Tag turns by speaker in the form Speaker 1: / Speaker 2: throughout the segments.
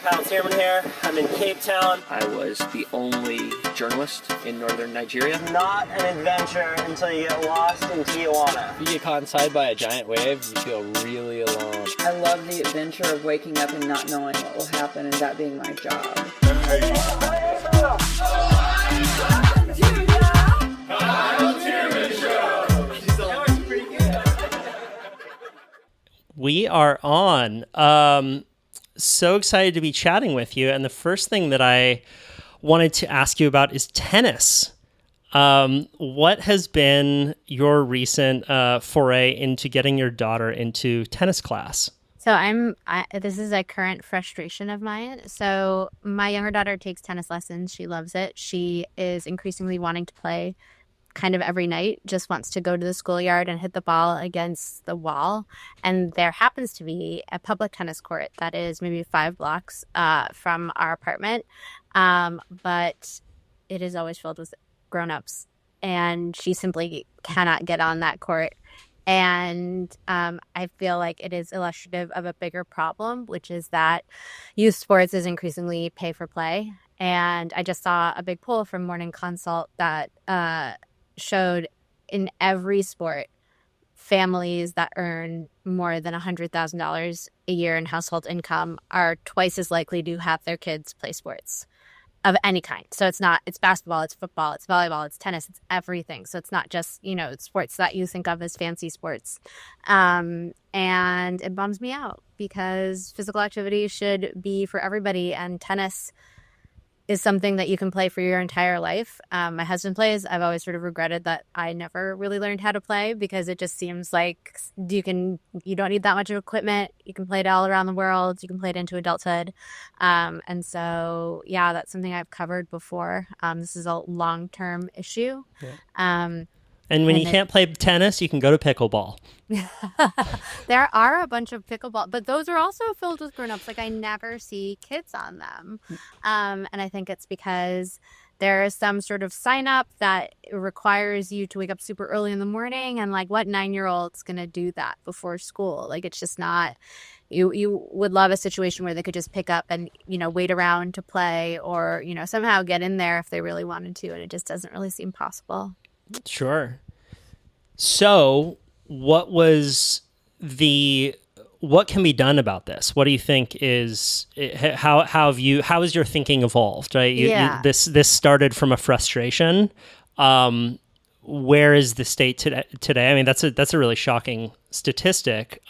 Speaker 1: Kyle Searman here. I'm in Cape Town.
Speaker 2: I was the only journalist in northern Nigeria.
Speaker 1: Not an adventure until you get lost in Tijuana.
Speaker 3: If you get caught inside by a giant wave, you feel really alone.
Speaker 4: I love the adventure of waking up and not knowing what will happen and that being my job.
Speaker 5: We are on. So excited to be chatting with you. And the first thing that I wanted to ask you about is tennis. What has been your recent foray into getting your daughter into tennis class?
Speaker 6: So this is a current frustration of mine. So my younger daughter takes tennis lessons. She loves it. She is increasingly wanting to play kind of every night, just wants to go to the schoolyard and hit the ball against the wall. And there happens to be a public tennis court that is maybe 5 blocks from our apartment. But it is always filled with grown-ups. And she simply cannot get on that court. And I feel like it is illustrative of a bigger problem, which is that youth sports is increasingly pay for play. And I just saw a big poll from Morning Consult that showed in every sport, families that earn more than $100,000 a year in household income are twice as likely to have their kids play sports of any kind. So it's basketball, it's football, it's volleyball, it's tennis, it's everything. So it's not just, sports that you think of as fancy sports. And it bums me out because physical activity should be for everybody, and tennis is something that you can play for your entire life. My husband plays. I've always sort of regretted that I never really learned how to play because it just seems like you don't need that much of equipment. You can play it all around the world. You can play it into adulthood. And so, yeah, that's something I've covered before. This is a long-term issue.
Speaker 5: Yeah. And when you can't play tennis, you can go to pickleball.
Speaker 6: There are a bunch of pickleball, but those are also filled with grown-ups. Like, I never see kids on them. And I think it's because there is some sort of sign-up that requires you to wake up super early in the morning. And, like, what 9-year-old's going to do that before school? Like, it's just not... You would love a situation where they could just pick up and, wait around to play or, somehow get in there if they really wanted to. And it just doesn't really seem possible.
Speaker 5: Sure. So what can be done about this? What do you think how has your thinking evolved, right? This started from a frustration. Where is the state today? I mean, that's a really shocking statistic.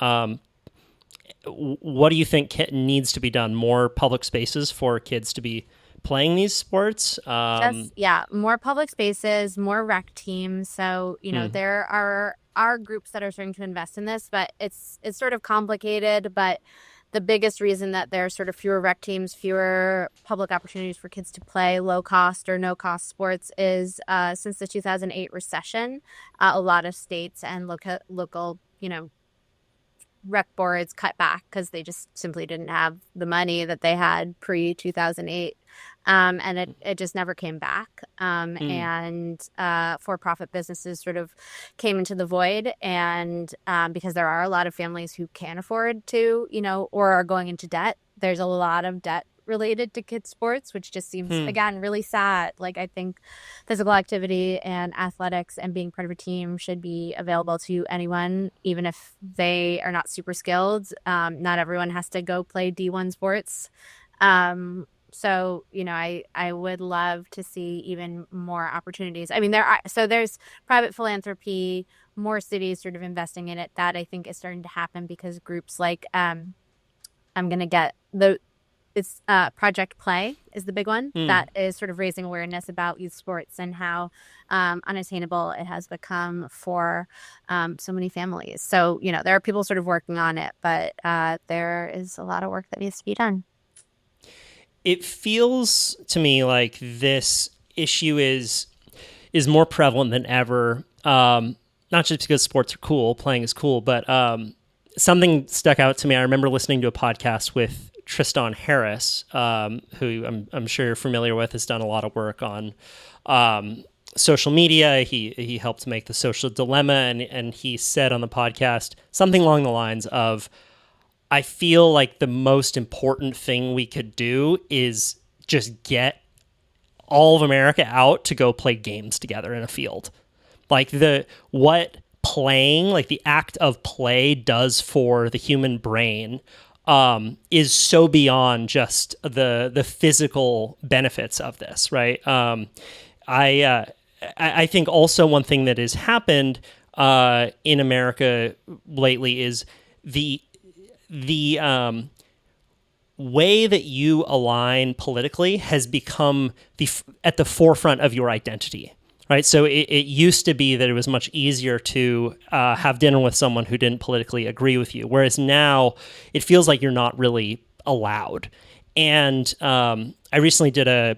Speaker 5: What do you think needs to be done? More public spaces for kids to be playing these sports?
Speaker 6: More public spaces, more rec teams. So, there are groups that are starting to invest in this, but it's sort of complicated. But the biggest reason that there's sort of fewer rec teams, fewer public opportunities for kids to play low cost or no cost sports is since the 2008 recession, a lot of states and local, rec boards cut back because they just simply didn't have the money that they had pre-2008. And it just never came back. And for-profit businesses sort of came into the void. And because there are a lot of families who can't afford to, or are going into debt, there's a lot of debt related to kids sports, which just seems, again, really sad. Like, I think physical activity and athletics and being part of a team should be available to anyone, even if they are not super skilled. Not everyone has to go play D1 sports. So, I would love to see even more opportunities. I mean, there's private philanthropy, more cities sort of investing in it. That I think is starting to happen because groups like, it's Project Play is the big one that is sort of raising awareness about youth sports and how unattainable it has become for so many families. So, there are people sort of working on it, but there is a lot of work that needs to be done.
Speaker 5: It feels to me like this issue is more prevalent than ever, not just because sports are cool, playing is cool, but something stuck out to me. I remember listening to a podcast with Tristan Harris, who I'm sure you're familiar with, has done a lot of work on social media. He helped make The Social Dilemma, and he said on the podcast something along the lines of, I feel like the most important thing we could do is just get all of America out to go play games together in a field. Like what playing, like the act of play does for the human brain is so beyond just the physical benefits of this, right? I think also one thing that has happened in America lately is the way that you align politically has become at the forefront of your identity, right? So it used to be that it was much easier to have dinner with someone who didn't politically agree with you, whereas now it feels like you're not really allowed. And I recently did a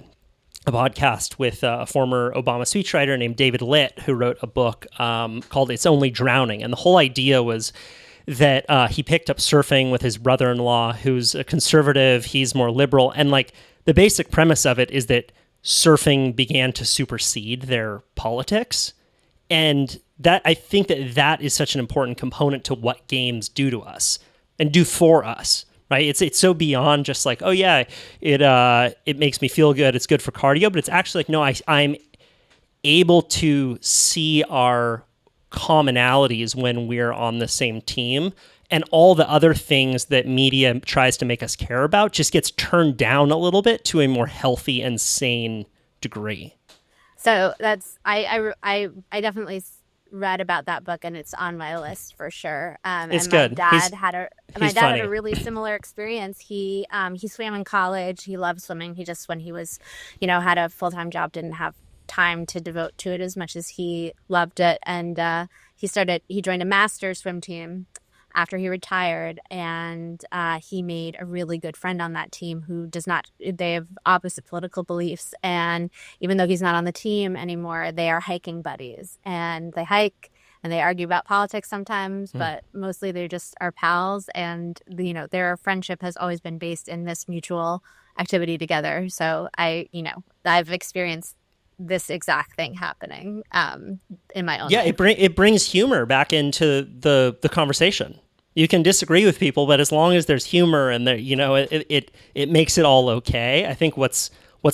Speaker 5: podcast with a former Obama speechwriter named David Litt, who wrote a book called It's Only Drowning. And the whole idea was that he picked up surfing with his brother-in-law, who's a conservative, he's more liberal. And like the basic premise of it is that surfing began to supersede their politics. And that I think that is such an important component to what games do to us and do for us. Right? It's so beyond just like, oh yeah, it makes me feel good. It's good for cardio, but it's actually like, no, I'm able to see our commonalities when we're on the same team, and all the other things that media tries to make us care about just gets turned down a little bit to a more healthy and sane degree.
Speaker 6: So that's I definitely read about that book, and it's on my list for sure.
Speaker 5: It's
Speaker 6: and
Speaker 5: good.
Speaker 6: My dad had
Speaker 5: funny.
Speaker 6: a really similar experience. He swam in college. He loved swimming. He just, when he was, had a full-time job, didn't have time to devote to it as much as he loved it. And he joined a master swim team after he retired, and he made a really good friend on that team who they have opposite political beliefs. And even though he's not on the team anymore, they are hiking buddies, and they hike and they argue about politics sometimes, but mostly they just are pals. And, their friendship has always been based in this mutual activity together. So I've experienced this exact thing happening in my own life.
Speaker 5: It brings humor back into the conversation. You can disagree with people, but as long as there's humor and there, it makes it all okay. I think what's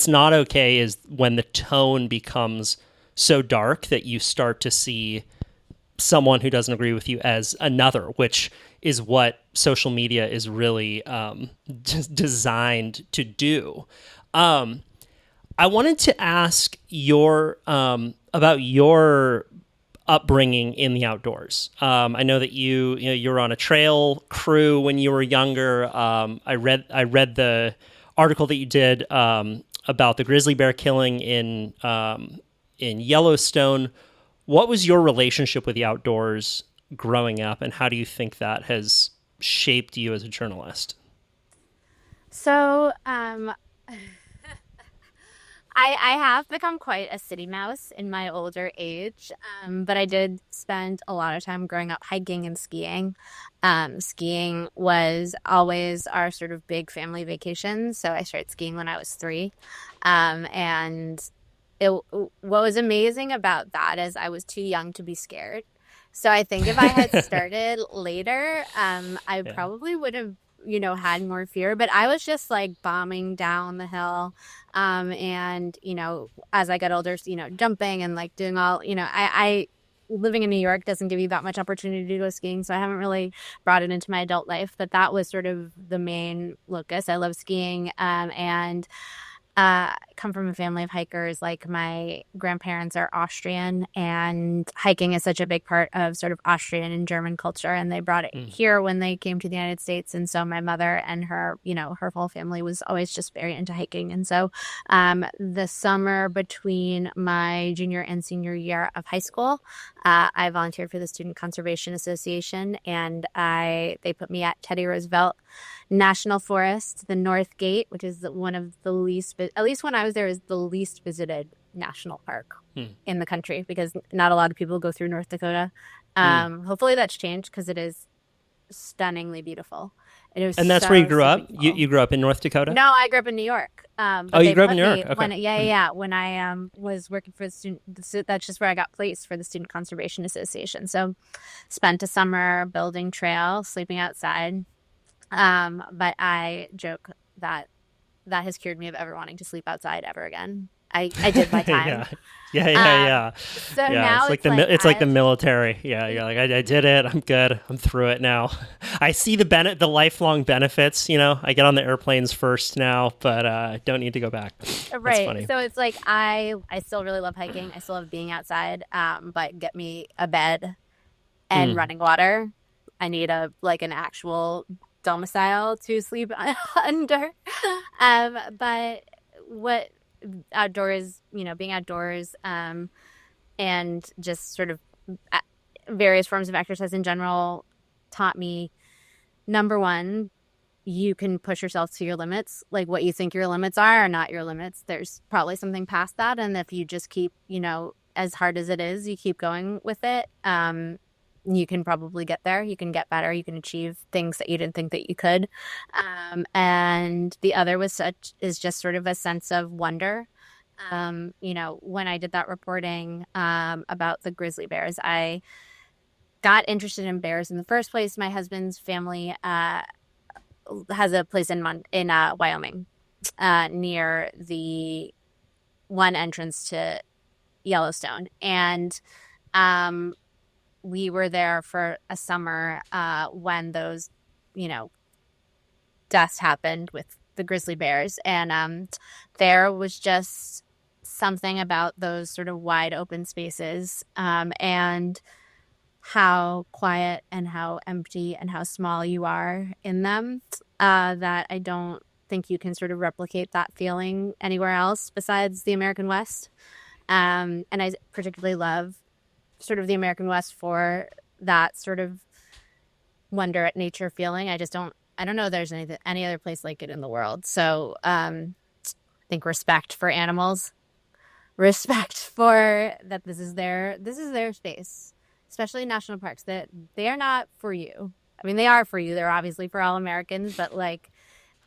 Speaker 5: not okay is when the tone becomes so dark that you start to see someone who doesn't agree with you as another, which is what social media is really designed to do. I wanted to ask about your upbringing in the outdoors. I know that you were on a trail crew when you were younger. I read the article that you did about the grizzly bear killing in Yellowstone. What was your relationship with the outdoors growing up, and how do you think that has shaped you as a journalist?
Speaker 6: So, I have become quite a city mouse in my older age, but I did spend a lot of time growing up hiking and skiing. Skiing was always our sort of big family vacation, so I started skiing when I was 3. And what was amazing about that is I was too young to be scared. So I think if I had started later, I probably would have had more fear, but I was just like bombing down the hill. And, as I got older, jumping and like doing all, I living in New York doesn't give you that much opportunity to go skiing. So I haven't really brought it into my adult life, but that was sort of the main locus. I love skiing. And come from a family of hikers. Like, my grandparents are Austrian, and hiking is such a big part of sort of Austrian and German culture, and they brought it here when they came to the United States. And so my mother and her whole family was always just very into hiking. And so the summer between my junior and senior year of high school, I volunteered for the Student Conservation Association, and they put me at Teddy Roosevelt National Forest, the North Gate, which is one of the least, at least when I was there, is the least visited national park in the country, because not a lot of people go through North Dakota. Hopefully that's changed, because it is stunningly beautiful.
Speaker 5: And that's where you grew up? You grew up in North Dakota?
Speaker 6: No, I grew up in New York.
Speaker 5: You grew up in New York? Okay.
Speaker 6: When I was working for the student, that's just where I got placed for the Student Conservation Association. So spent a summer building trail, sleeping outside. But I joke that that has cured me of ever wanting to sleep outside ever again. I did my time.
Speaker 5: Yeah.
Speaker 6: So
Speaker 5: Yeah,
Speaker 6: now
Speaker 5: it's like
Speaker 6: it's like
Speaker 5: it's like the military. Yeah, you're like, I did it. I'm good. I'm through it now. I see the lifelong benefits. I get on the airplanes first now, but I don't need to go back. That's
Speaker 6: right.
Speaker 5: funny.
Speaker 6: So it's like I still really love hiking. I still love being outside. But get me a bed and
Speaker 5: Mm.
Speaker 6: running water. I need an actual domicile to sleep under. But what outdoors, being outdoors, and just sort of various forms of exercise in general taught me, number one, you can push yourself to your limits. Like what you think your limits are not your limits. There's probably something past that. And if you just keep, as hard as it is, you keep going with it, you can probably get there. You can get better. You can achieve things that you didn't think that you could. And the other is just sort of a sense of wonder. When I did that reporting about the grizzly bears, I got interested in bears in the first place. My husband's family has a place in Wyoming, near the one entrance to Yellowstone, and we were there for a summer when those, deaths happened with the grizzly bears, and there was just something about those sort of wide open spaces, and how quiet and how empty and how small you are in them, that I don't think you can sort of replicate that feeling anywhere else besides the American West. And I particularly love sort of the American West for that sort of wonder at nature feeling. I don't know there's any other place like it in the world. So I think respect for animals, respect for that this is their space, especially in national parks, that they are not for you. I mean, they are for you. They're obviously for all Americans, but like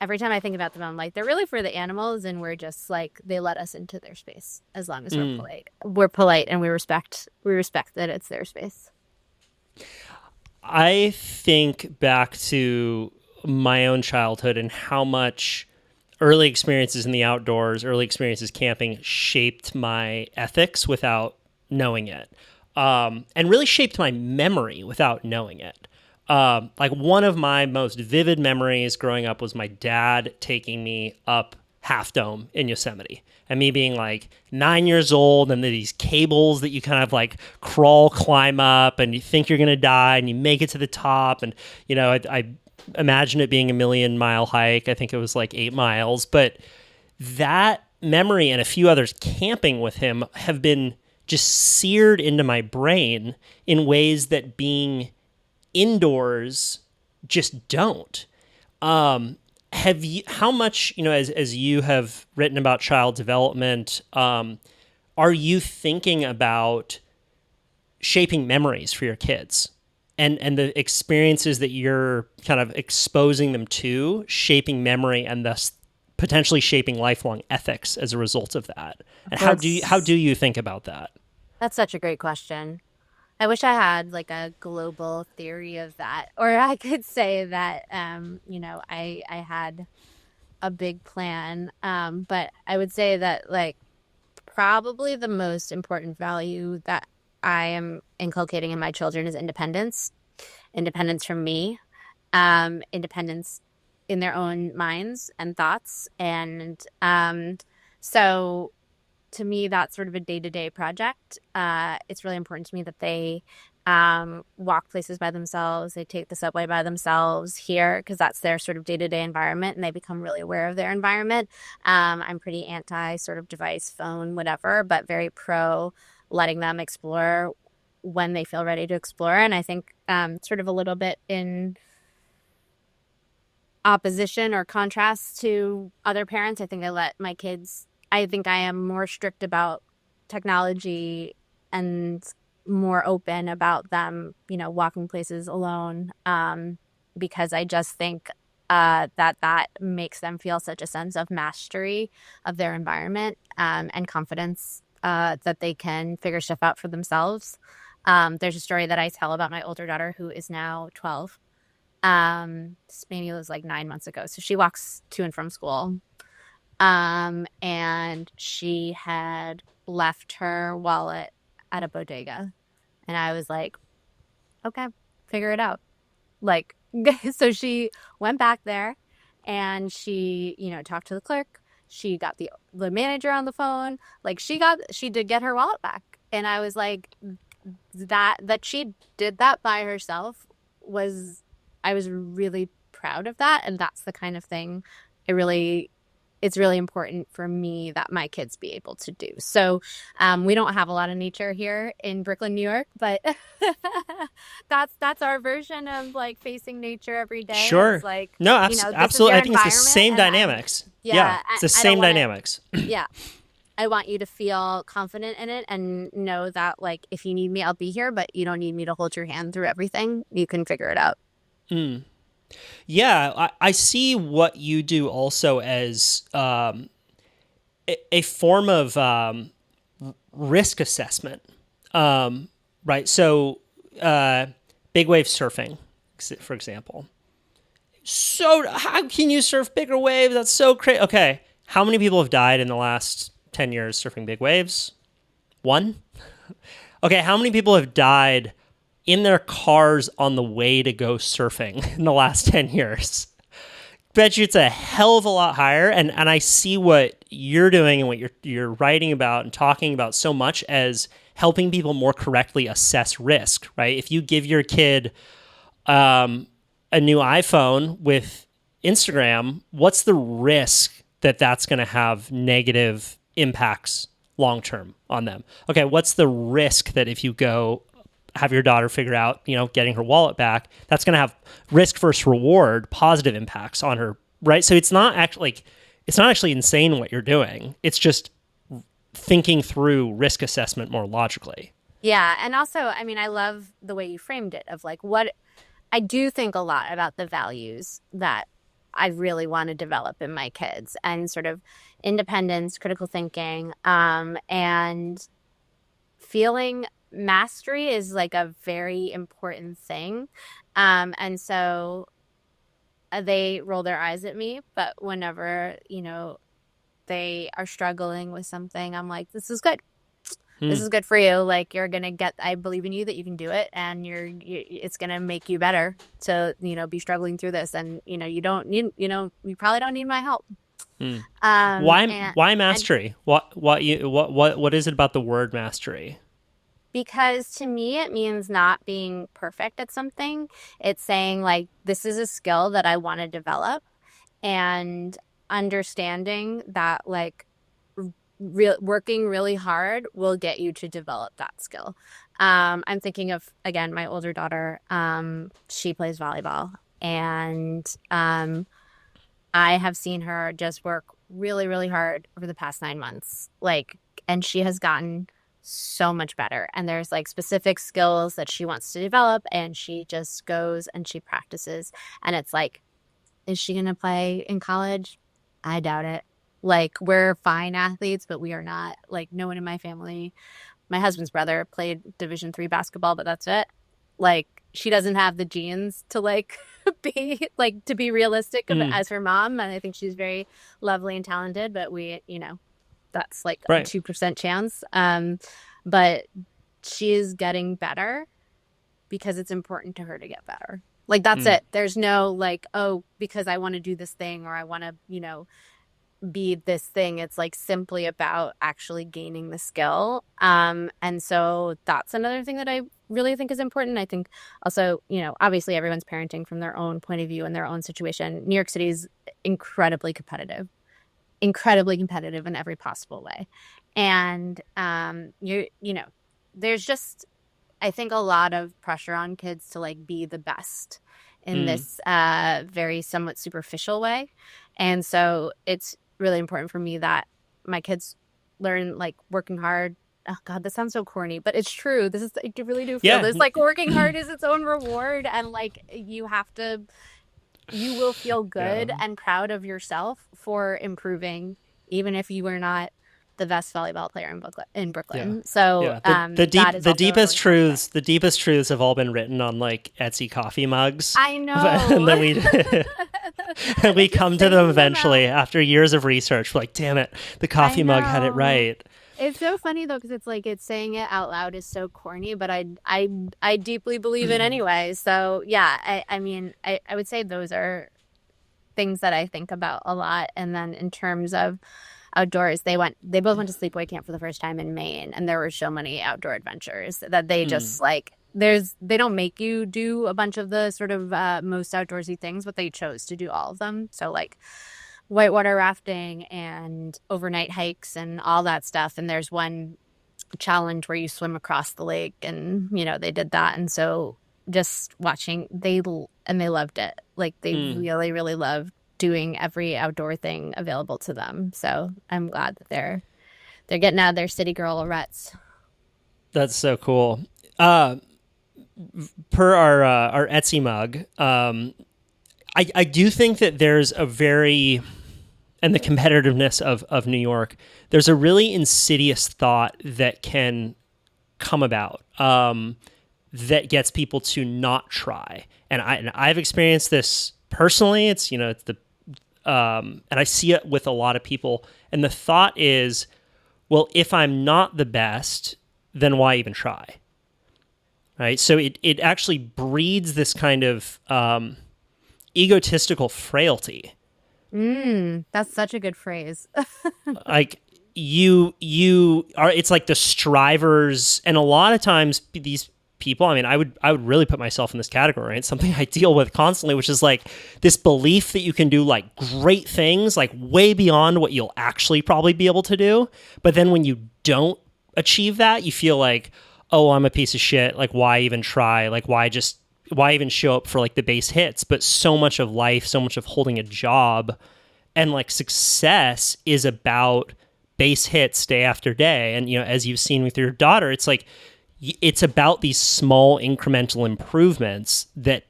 Speaker 6: every time I think about them, I'm like, they're really for the animals, and we're just like, they let us into their space as long as we're polite. We're polite and we respect that it's their space.
Speaker 5: I think back to my own childhood and how much early experiences in the outdoors, early experiences camping shaped my ethics without knowing it, and really shaped my memory without knowing it. Like one of my most vivid memories growing up was my dad taking me up Half Dome in Yosemite, and me being like 9 years old, and these cables that you kind of like climb up, and you think you're gonna die, and you make it to the top, and I imagine it being a 1,000,000-mile hike. I think it was like 8 miles, but that memory and a few others camping with him have been just seared into my brain in ways that being indoors just don't. How much, as you have written about child development, are you thinking about shaping memories for your kids and the experiences that you're kind of exposing them to, shaping memory and thus potentially shaping lifelong ethics as a result of that? And how do you think about that?
Speaker 6: That's such a great question. I wish I had like a global theory of that, or I could say that, I had a big plan. But I would say that like probably the most important value that I am inculcating in my children is independence from me, independence in their own minds and thoughts. And so to me, that's sort of a day-to-day project. It's really important to me that they walk places by themselves. They take the subway by themselves here because that's their sort of day-to-day environment, and they become really aware of their environment. I'm pretty anti sort of device, phone, whatever, but very pro letting them explore when they feel ready to explore. And I think sort of a little bit in opposition or contrast to other parents, I think I think I am more strict about technology and more open about them, walking places alone, because I just think that makes them feel such a sense of mastery of their environment, and confidence that they can figure stuff out for themselves. There's a story that I tell about my older daughter, who is now 12, This maybe it was like 9 months ago. So she walks to and from school. And she had left her wallet at a bodega. And I was like, okay, figure it out. Like, so she went back there and she, talked to the clerk. She got the manager on the phone. Like she did get her wallet back. And I was like, that she did that by herself I was really proud of that. And that's the kind of thing it's really important for me that my kids be able to do. So we don't have a lot of nature here in Brooklyn, New York, but that's our version of like facing nature every day.
Speaker 5: Sure.
Speaker 6: It's like,
Speaker 5: No, absolutely. I think it's the
Speaker 6: environment,
Speaker 5: same
Speaker 6: and
Speaker 5: dynamics. It's the
Speaker 6: I
Speaker 5: same
Speaker 6: don't wanna-
Speaker 5: dynamics.
Speaker 6: Yeah. I want you to feel confident in it and know that like if you need me, I'll be here, but you don't need me to hold your hand through everything. You can figure it out.
Speaker 5: Yeah, I see what you do also as a form of risk assessment, right? So, big wave surfing, for example. So, how can you surf bigger waves? That's so crazy. Okay, how many people have died in the last 10 years surfing big waves? One? Okay, how many people have died in their cars on the way to go surfing in the last 10 years? Bet you it's a hell of a lot higher. And I see what you're doing and what you're writing about and talking about so much as helping people more correctly assess risk, right? If you give your kid a new iPhone with Instagram, what's the risk that that's going to have negative impacts long term on them? Okay, what's the risk that if you go have your daughter figure out, getting her wallet back, that's going to have risk versus reward, positive impacts on her, right? So it's not actually insane what you're doing. It's just thinking through risk assessment more logically.
Speaker 6: Yeah. And also, I mean, I love the way you framed it of like what I do think a lot about the values that I really want to develop in my kids and sort of independence, critical thinking, and feeling mastery is like a very important thing. And so they roll their eyes at me, but whenever, they are struggling with something, I'm like, this is good. This is good for you. Like you're going to I believe in you that you can do it and it's going to make you better to, be struggling through this. And, you don't need, you probably don't need my help.
Speaker 5: Why mastery? What is it about the word mastery?
Speaker 6: Because to me, it means not being perfect at something. It's saying like, this is a skill that I want to develop and understanding that like working really hard will get you to develop that skill. I'm thinking of, again, my older daughter. She plays volleyball and I have seen her just work really, really hard over the past 9 months. And she has gotten so much better. And there's like specific skills that she wants to develop and she just goes and she practices. And it's like, is she going to play in college? I doubt it. Like we're fine athletes, but we are not. Like no one in my family, my husband's brother played Division III basketball, but that's it. Like she doesn't have the genes to like to be realistic as her mom. And I think she's very lovely and talented, but we, that's like
Speaker 5: right.
Speaker 6: a 2% chance. But she is getting better because it's important to her to get better. Like, that's it. There's no like, oh, because I want to do this thing or I want to, be this thing. It's like simply about actually gaining the skill. And so that's another thing that I really think is important. I think also, obviously everyone's parenting from their own point of view and their own situation. New York City is incredibly competitive in every possible way. And, there's just, I think a lot of pressure on kids to like be the best in this very somewhat superficial way. And so it's really important for me that my kids learn like working hard. Oh God, this sounds so corny, but it's true. This is, I really do feel this. Like working hard is its own reward. And like you will feel good and proud of yourself for improving, even if you are not the best volleyball player in Brooklyn.
Speaker 5: Yeah.
Speaker 6: So
Speaker 5: Yeah.
Speaker 6: that is
Speaker 5: The
Speaker 6: also a
Speaker 5: deepest
Speaker 6: really fun
Speaker 5: truths, the deepest truths have all been written on like Etsy coffee mugs.
Speaker 6: I know.
Speaker 5: And then we and we come to them eventually
Speaker 6: out.
Speaker 5: after years of research. We're like, damn it, the coffee mug had it
Speaker 6: know.
Speaker 5: right.
Speaker 6: It's so funny though, because it's like it's saying it out loud is so corny, but I deeply believe it anyway. So yeah, I mean, I would say those are things that I think about a lot. And then in terms of outdoors, they both went to sleepaway camp for the first time in Maine, and there were so many outdoor adventures that they just like they don't make you do a bunch of the sort of most outdoorsy things, but they chose to do all of them. So like whitewater rafting and overnight hikes and all that stuff. And there's one challenge where you swim across the lake, and they did that. And so just watching, they loved it. Like they really, really loved doing every outdoor thing available to them. So I'm glad that they're getting out of their city girl ruts.
Speaker 5: That's so cool. Per our Etsy mug, I do think that there's a very, and the competitiveness of New York, there's a really insidious thought that can come about that gets people to not try. And I've experienced this personally. It's the and I see it with a lot of people. And the thought is, well, if I'm not the best, then why even try? Right? So it actually breeds this kind of egotistical frailty.
Speaker 6: That's such a good phrase.
Speaker 5: Like you are, it's like the strivers, and a lot of times these people, I mean, I would really put myself in this category, right? It's something I deal with constantly, which is like this belief that you can do like great things, like way beyond what you'll actually probably be able to do. But then when you don't achieve that, you feel like, oh, I'm a piece of shit. Like, why even try? Like, why even show up for like the base hits? But so much of life, so much of holding a job and like success is about base hits day after day. And, as you've seen with your daughter, it's like, it's about these small incremental improvements that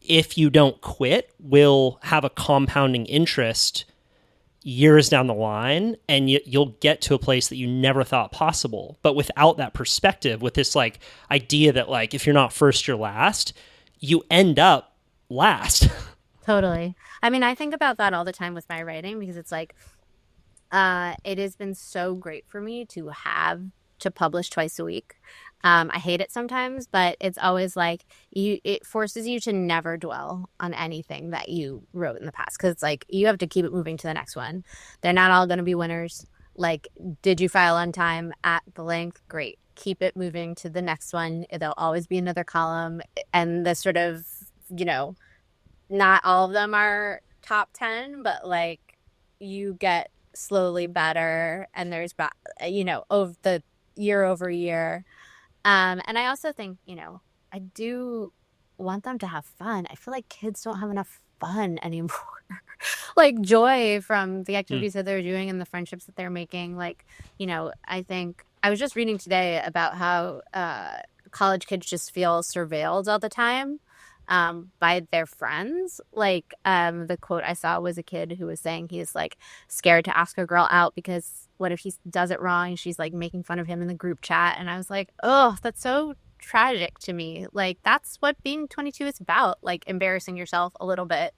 Speaker 5: if you don't quit will have a compounding interest years down the line, and you'll get to a place that you never thought possible. But without that perspective, with this like idea that like if you're not first, you're last, you end up last.
Speaker 6: Totally. I mean, I think about that all the time with my writing, because it's like it has been so great for me to have to publish twice a week. I hate it sometimes, but it's always like it forces you to never dwell on anything that you wrote in the past, because it's like you have to keep it moving to the next one. They're not all going to be winners. Like, did you file on time at the length? Great. Keep it moving to the next one. There'll always be another column. And the sort of, not all of them are top 10, but like you get slowly better, and there's, over the year over year. And I also think, I do want them to have fun. I feel like kids don't have enough fun anymore. Like joy from the activities that they're doing and the friendships that they're making. Like, I think I was just reading today about how college kids just feel surveilled all the time by their friends. Like the quote I saw was a kid who was saying he's like scared to ask a girl out because what if he does it wrong? She's like making fun of him in the group chat. And I was like, oh, that's so tragic to me. Like that's what being 22 is about, like embarrassing yourself a little bit.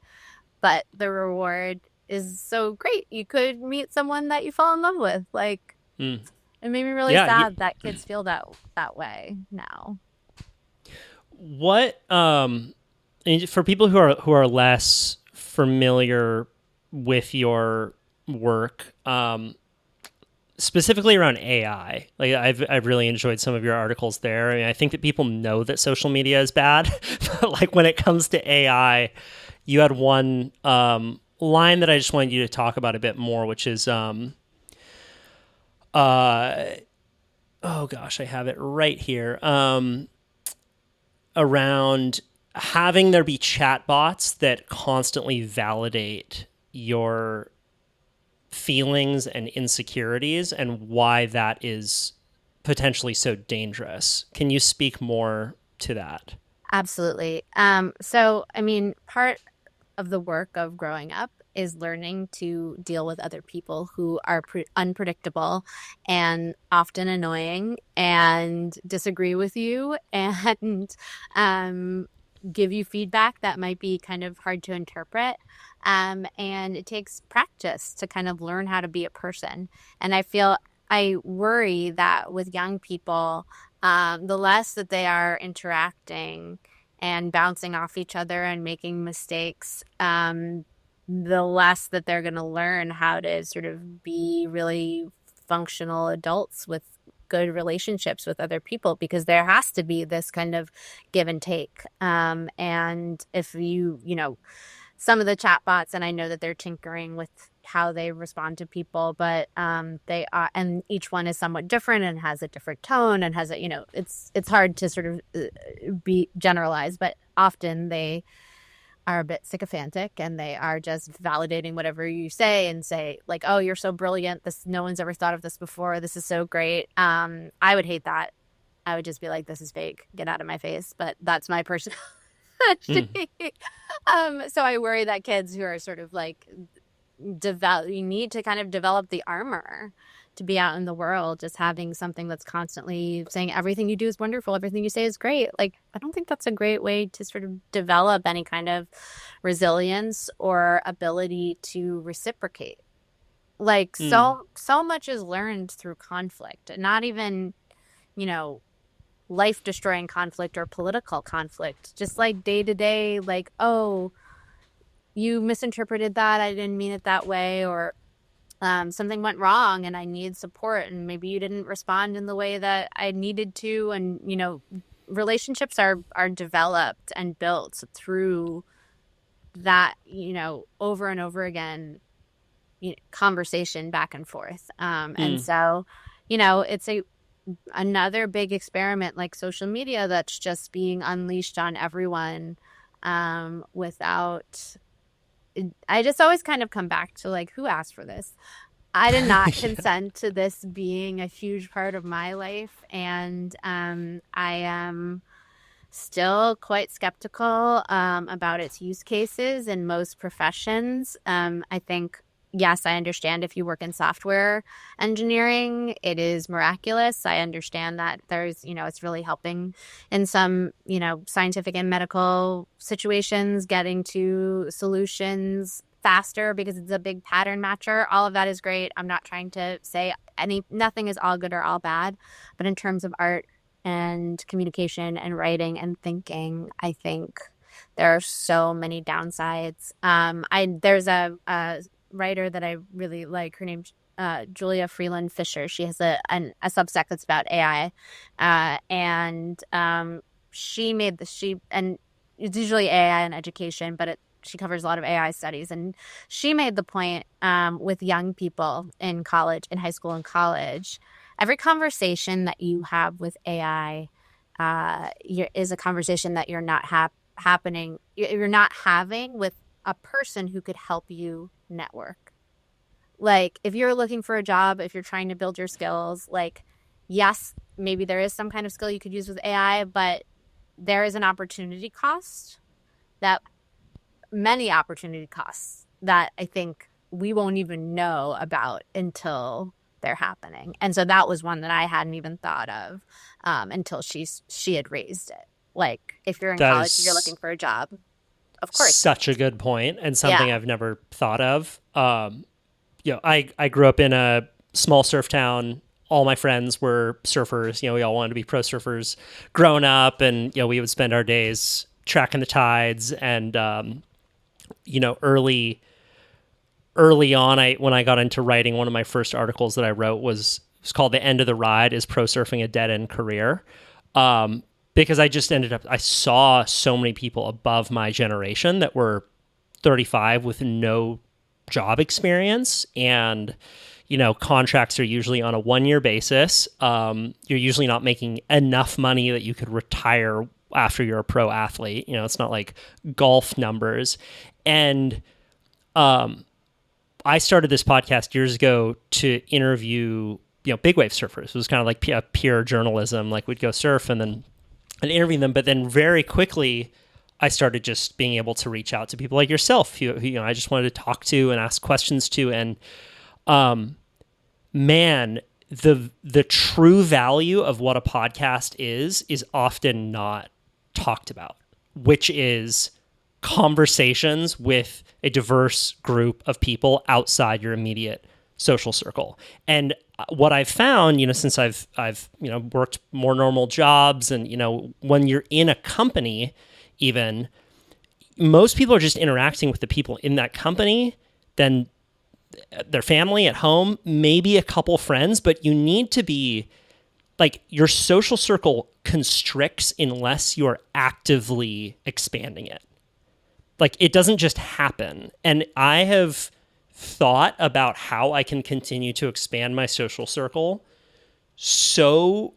Speaker 6: But the reward is so great. You could meet someone that you fall in love with. Like it made me really sad that kids feel that way now.
Speaker 5: What for people who are less familiar with your work, specifically around AI, like I've really enjoyed some of your articles there. I mean, I think that people know that social media is bad, but like when it comes to AI, you had one line that I just wanted you to talk about a bit more, which is oh gosh, I have it right here. Around having there be chatbots that constantly validate your feelings and insecurities and why that is potentially so dangerous. Can you speak more to that?
Speaker 6: Absolutely. So, I mean, part of the work of growing up is learning to deal with other people who are unpredictable and often annoying and disagree with you and give you feedback that might be kind of hard to interpret. And it takes practice to kind of learn how to be a person. And I worry that with young people, the less that they are interacting and bouncing off each other and making mistakes, the less that they're going to learn how to sort of be really functional adults with good relationships with other people, because there has to be this kind of give and take. And if some of the chatbots, and I know that they're tinkering with how they respond to people, but they are, and each one is somewhat different and has a different tone and has it's hard to sort of be generalized, but often they are a bit sycophantic and they are just validating whatever you say and say like, oh, you're so brilliant. No one's ever thought of this before. This is so great. I would hate that. I would just be like, this is fake. Get out of my face. But that's my personality. So I worry that kids who are sort of like you need to kind of develop the armor to be out in the world, just having something that's constantly saying everything you do is wonderful, everything you say is great. Like, I don't think that's a great way to sort of develop any kind of resilience or ability to reciprocate. Like so much is learned through conflict, not even, life-destroying conflict or political conflict, just like day-to-day, like, oh, you misinterpreted that, I didn't mean it that way, or something went wrong and I need support and maybe you didn't respond in the way that I needed to. And, relationships are developed and built through that, over and over again, conversation back and forth. And so, it's another big experiment like social media that's just being unleashed on everyone without... I just always kind of come back to like, who asked for this? I did not consent to this being a huge part of my life. And I am still quite skeptical about its use cases in most professions. I think, yes, I understand if you work in software engineering, it is miraculous. I understand that there's, it's really helping in some, scientific and medical situations, getting to solutions faster because it's a big pattern matcher. All of that is great. I'm not trying to say nothing is all good or all bad. But in terms of art and communication and writing and thinking, I think there are so many downsides. There's a writer that I really like. Her name's Julia Freeland Fisher. She has a Substack that's about AI, and and it's usually AI and education, but she covers a lot of AI studies. And she made the point with young people in college, in high school and college, every conversation that you have with AI is a conversation that you're not you're not having with a person who could help you network. Like, if you're looking for a job, if you're trying to build your skills, like, yes, maybe there is some kind of skill you could use with AI, but there is an opportunity cost, many opportunity costs that I think we won't even know about until they're happening. And so that was one that I hadn't even thought of until she had raised it. Like, if you're in college and you're looking for a job, of course.
Speaker 5: Such a good point, and something I've never thought of. I grew up in a small surf town. All my friends were surfers. We all wanted to be pro surfers growing up, and we would spend our days tracking the tides. And early on, when I got into writing, one of my first articles that I wrote was called "The End of the Ride: Is Pro Surfing a Dead End Career?" Because I saw so many people above my generation that were 35 with no job experience, and contracts are usually on a 1-year basis. You're usually not making enough money that you could retire after you're a pro athlete. It's not like golf numbers. And I started this podcast years ago to interview big wave surfers. It was kind of like peer journalism. Like, we'd go surf and interview them, but then very quickly I started just being able to reach out to people like yourself, who I just wanted to talk to and ask questions to. And man, the true value of what a podcast is often not talked about, which is conversations with a diverse group of people outside your immediate social circle. And what I've found, since I've worked more normal jobs, and when you're in a company, even most people are just interacting with the people in that company, then their family at home, maybe a couple friends, but you need to be like, your social circle constricts unless you're actively expanding it. Like, it doesn't just happen. And I have thought about how I can continue to expand my social circle so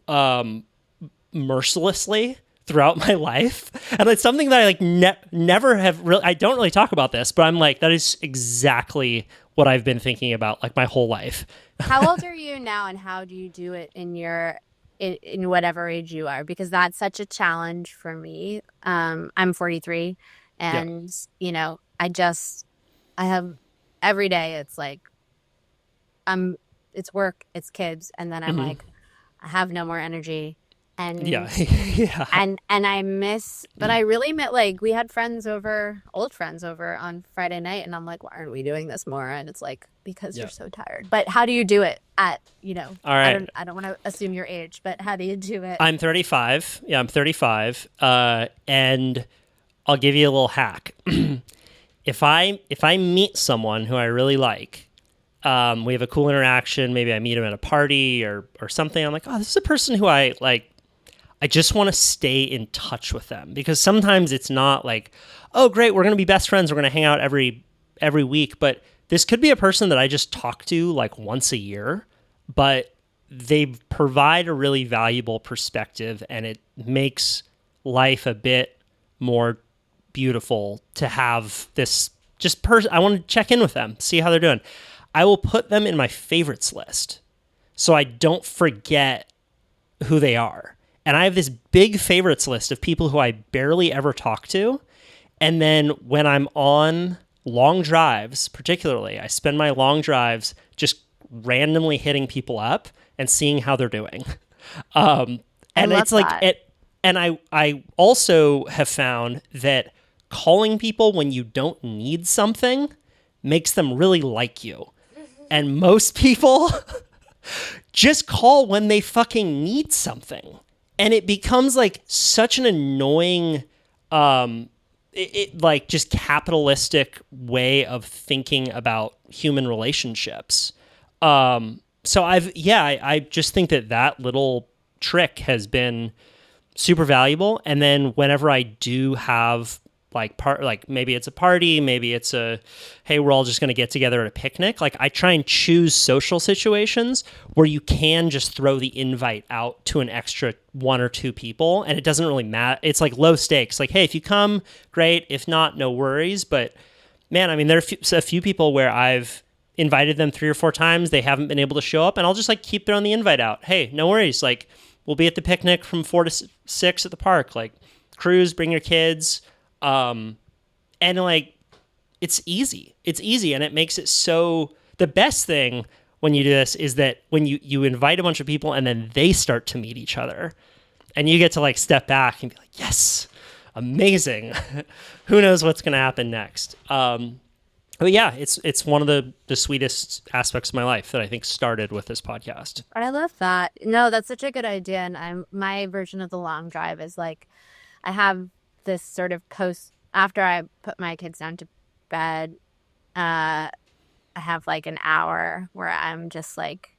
Speaker 5: mercilessly throughout my life. And it's something that I never have really, I don't really talk about this, but I'm like, that is exactly what I've been thinking about like my whole life.
Speaker 6: How old are you now, and how do you do it in whatever age you are? Because that's such a challenge for me. I'm 43, and I have every day. It's like it's work, it's kids, and then I'm like, I have no more energy. And
Speaker 5: yeah.
Speaker 6: and I miss, but I really met, like, we had old friends over on Friday night, and I'm like, why aren't we doing this more? And it's like, because you're so tired. But how do you do it at,
Speaker 5: All right.
Speaker 6: I don't want to assume your age, but how do you do it?
Speaker 5: I'm 35. Yeah, I'm 35. And I'll give you a little hack. If I meet someone who I really like, we have a cool interaction, maybe I meet him at a party or something, I'm like, oh, this is a person who I like. I just want to stay in touch with them, because sometimes it's not like, oh, great, we're going to be best friends, we're going to hang out every week. But this could be a person that I just talk to like once a year, but they provide a really valuable perspective, and it makes life a bit more beautiful to have this just person. I want to check in with them, see how they're doing. I will put them in my favorites list so I don't forget who they are. And I have this big favorites list of people who I barely ever talk to. And then when I'm on long drives, particularly, I spend my long drives just randomly hitting people up and seeing how they're doing. And it's like, and I also have found that calling people when you don't need something makes them really like you. And most people just call when they fucking need something. And it becomes like such an annoying, like just capitalistic way of thinking about human relationships. So I just think that little trick has been super valuable. And then whenever I do have like maybe it's a party, maybe it's hey, we're all just going to get together at a picnic. Like, I try and choose social situations where you can just throw the invite out to an extra one or two people, and it doesn't really matter. It's like low stakes. Like, hey, if you come, great. If not, no worries. But man, I mean, there are a few people where I've invited them 3 or 4 times. They haven't been able to show up, and I'll just like keep throwing the invite out. Hey, no worries. Like, we'll be at the picnic from 4 to 6 at the park. Like, cruise, bring your kids. And like, it's easy, and it makes it so, the best thing when you do this is that when you invite a bunch of people and then they start to meet each other, and you get to like step back and be like, yes, amazing. Who knows what's going to happen next? But yeah, it's one of the sweetest aspects of my life that I think started with this podcast.
Speaker 6: I love that. No, that's such a good idea. And my version of the long drive is like, I have this sort of after I put my kids down to bed, I have like an hour where I'm just like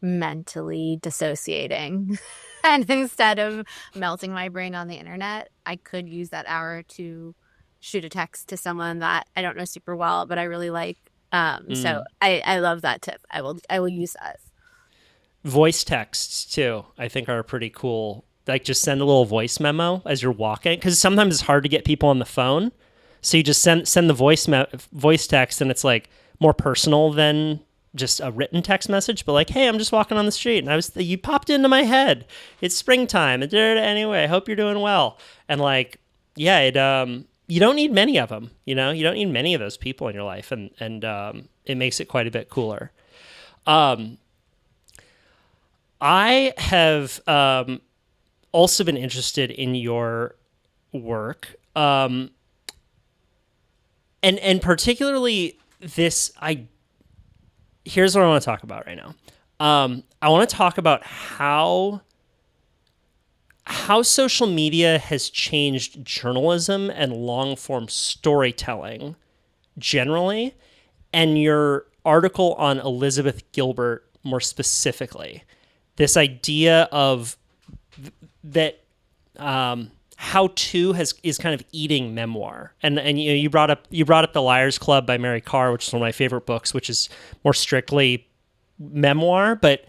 Speaker 6: mentally dissociating. And instead of melting my brain on the internet, I could use that hour to shoot a text to someone that I don't know super well, but I really like. So I love that tip. I will use that.
Speaker 5: Voice texts too, I think, are pretty cool. Like, just send a little voice memo as you're walking, because sometimes it's hard to get people on the phone. So you just send the voice text, and it's like more personal than just a written text message. But like, hey, I'm just walking on the street, and you popped into my head. It's springtime. Anyway, I hope you're doing well. And like, yeah, you don't need many of them. You don't need many of those people in your life, and it makes it quite a bit cooler. I have also been interested in your work, and particularly this. Here's what I want to talk about right now. I want to talk about how social media has changed journalism and long form storytelling generally, and your article on Elizabeth Gilbert more specifically. This idea of that how to is kind of eating memoir, and you brought up The Liars Club by Mary Karr, which is one of my favorite books, which is more strictly memoir, but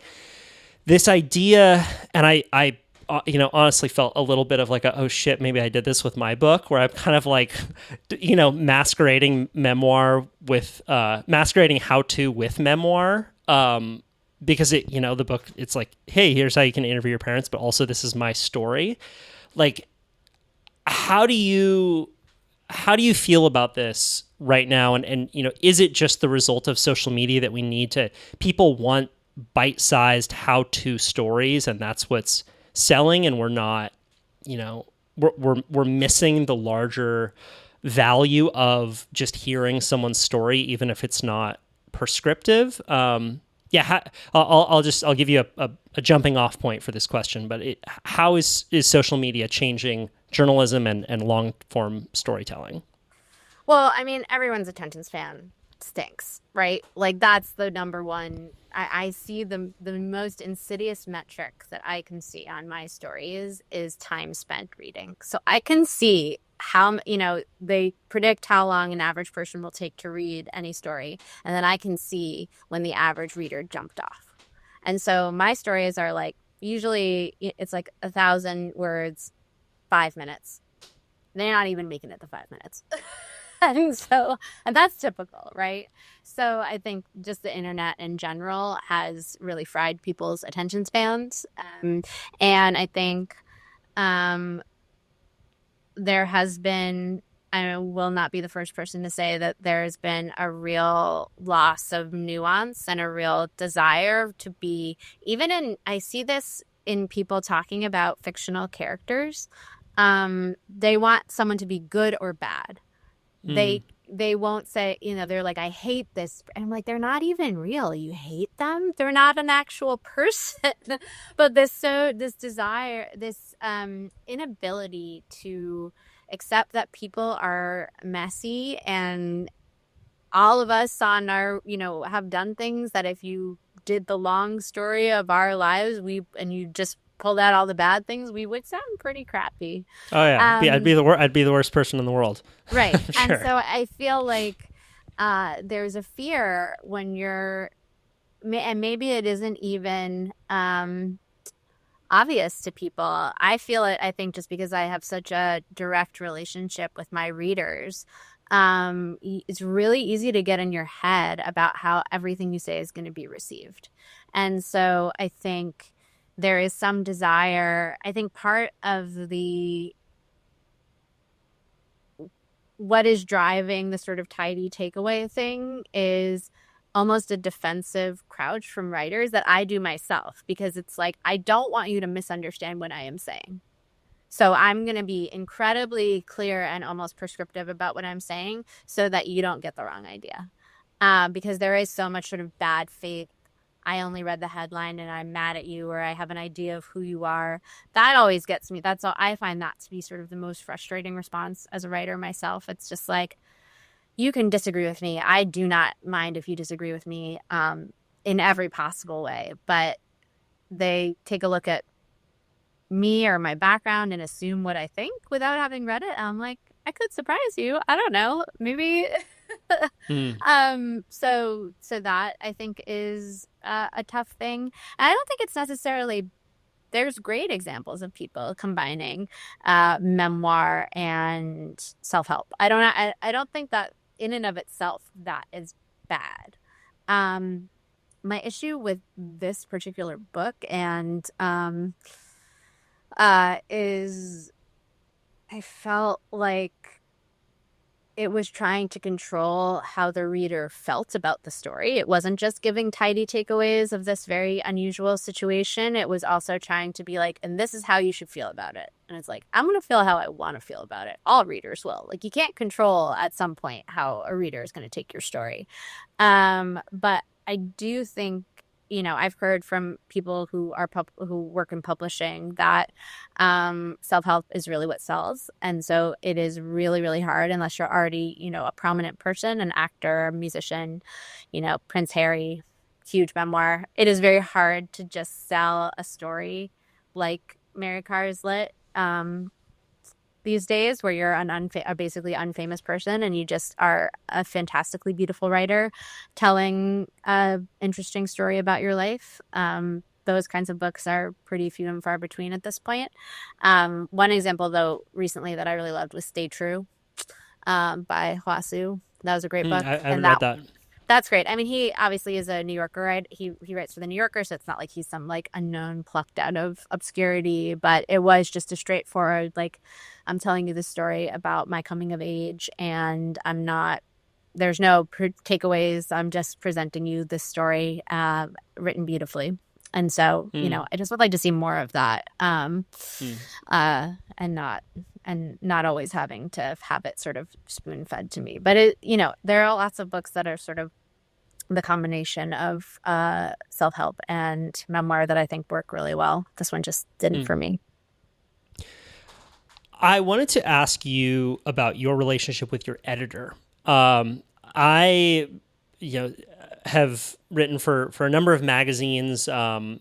Speaker 5: this idea, and I honestly felt a little bit of like oh shit, maybe I did this with my book, where I'm kind of like masquerading memoir with masquerading how to with memoir, because the book, it's like, hey, here's how you can interview your parents, but also this is my story. Like, how do you feel about this right now? And is it just the result of social media that people want bite-sized how-to stories, and that's what's selling, and we're not, we're missing the larger value of just hearing someone's story, even if it's not prescriptive? I'll give you a jumping off point for this question, but how is social media changing journalism and long form storytelling?
Speaker 6: Well, I mean, everyone's attention span stinks, right? Like, that's the number one. I see the most insidious metric that I can see on my stories is time spent reading. So I can see how, they predict how long an average person will take to read any story. And then I can see when the average reader jumped off. And so my stories are like, usually it's like 1,000 words, 5 minutes. They're not even making it to 5 minutes. And that's typical, right? So I think just the internet in general has really fried people's attention spans. And I think there has been, I will not be the first person to say that there's been a real loss of nuance and a real desire to be, I see this in people talking about fictional characters. They want someone to be good or bad. They won't say, they're like, I hate this. And I'm like, they're not even real. You hate them. They're not an actual person. But this desire, this inability to accept that people are messy, and all of us on our, have done things that if you did the long story of our lives, and you just pulled out all the bad things, we would sound pretty crappy.
Speaker 5: Oh yeah, I'd be the worst person in the world.
Speaker 6: Right.
Speaker 5: Sure.
Speaker 6: And so I feel like there's a fear when and maybe it isn't even obvious to people. I feel it, I think, just because I have such a direct relationship with my readers. It's really easy to get in your head about how everything you say is going to be received. And so I think there is some desire. I think part of what is driving the sort of tidy takeaway thing is almost a defensive crouch from writers that I do myself, because it's like, I don't want you to misunderstand what I am saying. So I'm going to be incredibly clear and almost prescriptive about what I'm saying so that you don't get the wrong idea. Because there is so much sort of bad faith. I only read the headline and I'm mad at you, or I have an idea of who you are. That always gets me. That's all. I find that to be sort of the most frustrating response as a writer myself. It's just like, you can disagree with me. I do not mind if you disagree with me in every possible way. But they take a look at me or my background and assume what I think without having read it. I'm like, I could surprise you. I don't know. Maybe. So that I think is a tough thing. And I don't think it's necessarily, there's great examples of people combining memoir and self-help. I don't think that in and of itself that is bad. My issue with this particular book and is I felt like it was trying to control how the reader felt about the story. It wasn't just giving tidy takeaways of this very unusual situation. It was also trying to be like, and this is how you should feel about it. And it's like, I'm going to feel how I want to feel about it. All readers will. Like, you can't control at some point how a reader is going to take your story. But I do think, I've heard from people who are who work in publishing that self-help is really what sells. And so it is really, really hard unless you're already, a prominent person, an actor, a musician, Prince Harry, huge memoir. It is very hard to just sell a story like Mary Carr's Lit these days, where you're a basically unfamous person and you just are a fantastically beautiful writer telling an interesting story about your life. Those kinds of books are pretty few and far between at this point. One example, though, recently that I really loved was Stay True by Hwasu. That was a great book.
Speaker 5: I haven't read that.
Speaker 6: That's great. I mean, he obviously is a New Yorker, right? He writes for the New Yorker, so it's not like he's some like unknown plucked out of obscurity, but it was just a straightforward, like, I'm telling you the story about my coming of age, and there's no takeaways. I'm just presenting you this story written beautifully. And so, I just would like to see more of that, and not always having to have it sort of spoon fed to me. But there are lots of books that are sort of the combination of self-help and memoir that I think work really well. This one just didn't for me.
Speaker 5: I wanted to ask you about your relationship with your editor. I have written for a number of magazines, and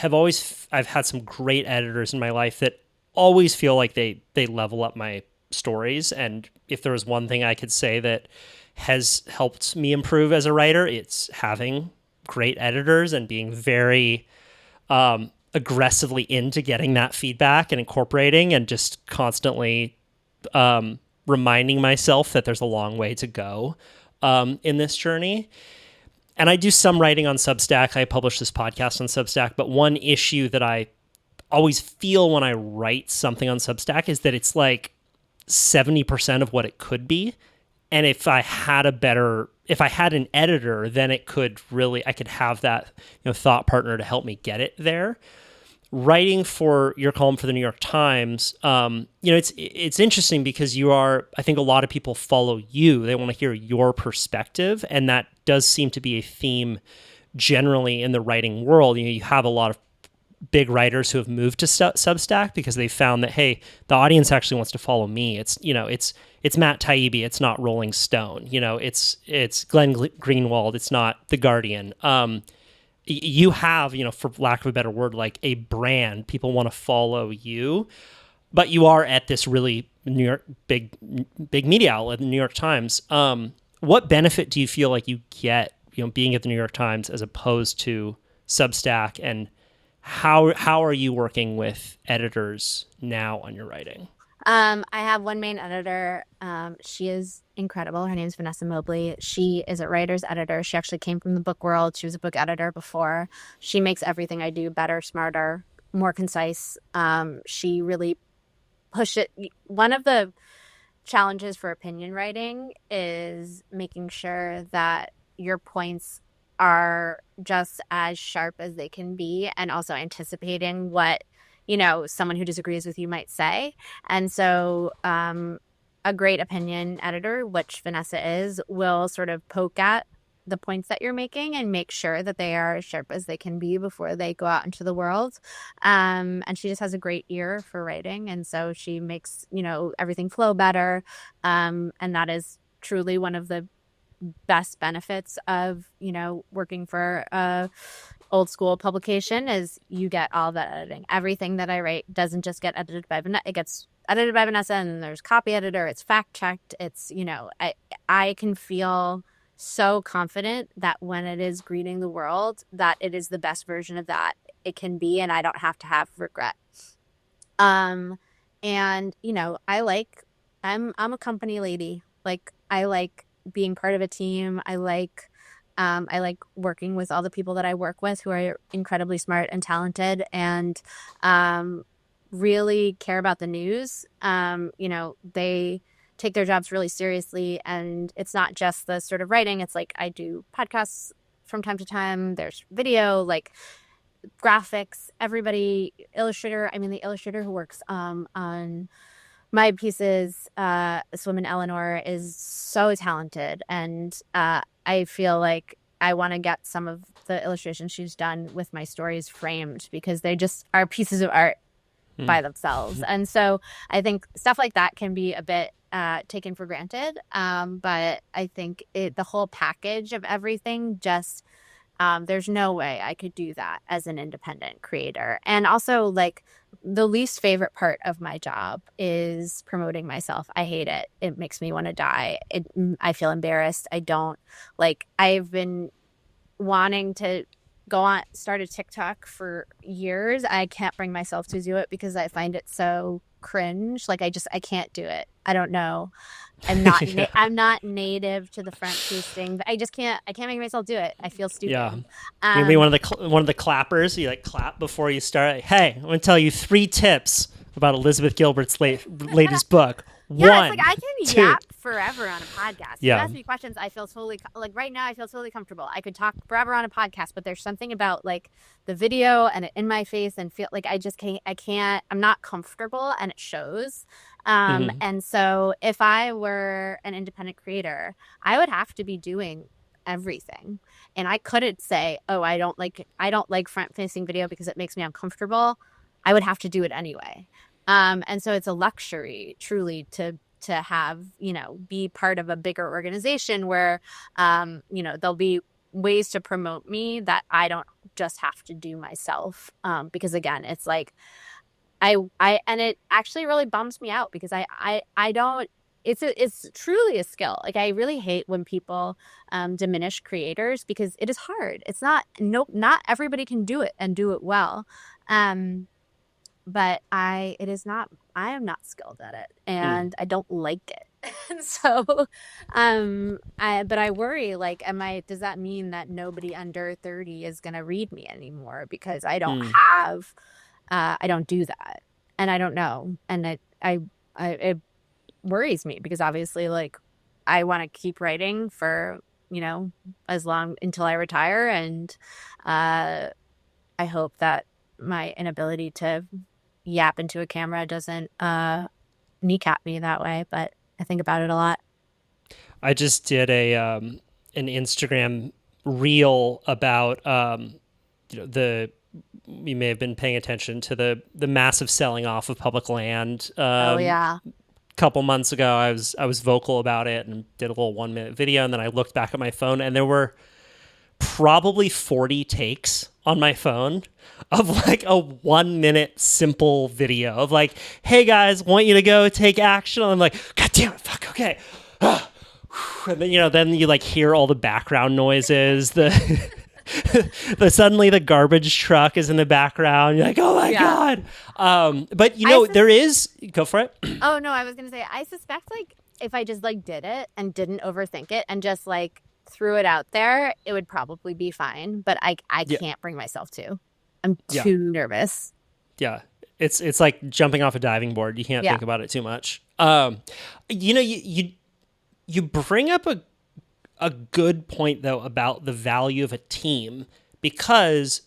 Speaker 5: I've had some great editors in my life that always feel like they level up my stories. And if there was one thing I could say that has helped me improve as a writer, it's having great editors and being very aggressively into getting that feedback and incorporating, and just constantly reminding myself that there's a long way to go in this journey. And I do some writing on Substack. I publish this podcast on Substack, but one issue that I always feel when I write something on Substack is that it's like 70% of what it could be. And if I had an editor, then I could have that, thought partner to help me get it there. Writing for your column for the New York Times, it's interesting because I think a lot of people follow you. They want to hear your perspective. And that does seem to be a theme generally in the writing world. You have a lot of big writers who have moved to Substack because they found that, hey, the audience actually wants to follow me. It's Matt Taibbi. It's not Rolling Stone. It's Glenn Greenwald. It's not The Guardian. You have, for lack of a better word, like a brand. People want to follow you, but you are at this really New York big media outlet, the New York Times. What benefit do you feel like you get, being at the New York Times as opposed to Substack, and how are you working with editors now on your writing?
Speaker 6: I have one main editor. She is incredible. Her name is Vanessa Mobley. She is a writer's editor. She actually came from the book world. She was a book editor before. She makes everything I do better, smarter, more concise. She really pushed it. One of the challenges for opinion writing is making sure that your points are just as sharp as they can be, and also anticipating what someone who disagrees with you might say. And so a great opinion editor, which Vanessa is, will sort of poke at the points that you're making and make sure that they are as sharp as they can be before they go out into the world. And she just has a great ear for writing. And so she makes, everything flow better. And that is truly one of the best benefits of, working for a old school publication, is you get all that editing. Everything that I write doesn't just get edited by Vanessa. It gets edited by Vanessa, and then there's copy editor. It's fact checked. It's, I can feel so confident that when it is greeting the world, that it is the best version of that it can be, and I don't have to have regret. And I'm a company lady. Like, I like being part of a team. I like working with all the people that I work with who are incredibly smart and talented. And really care about the news. They take their jobs really seriously, and it's not just the sort of writing. It's like I do podcasts from time to time. There's video, like graphics, everybody, illustrator. I mean, the illustrator who works on my pieces, this woman, Eleanor, is so talented. And I feel like I want to get some of the illustrations she's done with my stories framed, because they just are pieces of art by themselves. And so I think stuff like that can be a bit taken for granted. But I think the whole package of everything just, there's no way I could do that as an independent creator. And also, like, the least favorite part of my job is promoting myself. I hate it. It makes me want to die. I feel embarrassed. I've been wanting to start a TikTok for years. I can't bring myself to do it because I find it so cringe. Like, I can't do it. I don't know. I'm not I'm not native to the front feasting, but I can't make myself do it. I feel stupid.
Speaker 5: Yeah. You'll be one of the clappers. You like clap before you start. Hey, I'm going to tell you 3 tips about Elizabeth Gilbert's latest book.
Speaker 6: Yeah,
Speaker 5: One,
Speaker 6: it's like I can
Speaker 5: 2.
Speaker 6: yap forever on a podcast.
Speaker 5: Yeah.
Speaker 6: You ask me questions, I feel totally, like right now I feel totally comfortable. I could talk forever on a podcast, but there's something about like the video and it in my face and feel like I'm not comfortable, and it shows. And so if I were an independent creator, I would have to be doing everything. And I couldn't say, oh, I don't like front facing video because it makes me uncomfortable. I would have to do it anyway. And so it's a luxury truly to have, be part of a bigger organization where, there'll be ways to promote me that I don't just have to do myself. Because again, it's like, and it actually really bums me out because I don't, it's truly a skill. Like, I really hate when people diminish creators because it is hard. It's not everybody can do it and do it well. But I am not skilled at it, and I don't like it. And so, but I worry, like, does that mean that nobody under 30 is going to read me anymore because I don't I don't do that, and I don't know. And it worries me because obviously, like, I want to keep writing for, as long until I retire. And, I hope that my inability to yap into a camera doesn't kneecap me that way, but I think about it a lot.
Speaker 5: I just did an Instagram reel about you may have been paying attention to the massive selling off of public land. A couple months ago, I was vocal about it and did a little 1-minute video, and then I looked back at my phone and there were probably 40 takes on my phone of like a 1-minute simple video of like, hey guys, want you to go take action. And I'm like, God damn it, fuck, okay. And then, then you like hear all the background noises. Suddenly the garbage truck is in the background. You're like, oh my God. But there is, go for it.
Speaker 6: Oh no, I was going to say, I suspect like if I just like did it and didn't overthink it and just like threw it out there, it would probably be fine. But I can't bring myself to. I'm too nervous.
Speaker 5: Yeah. It's like jumping off a diving board. You can't think about it too much. You bring up a good point though about the value of a team, because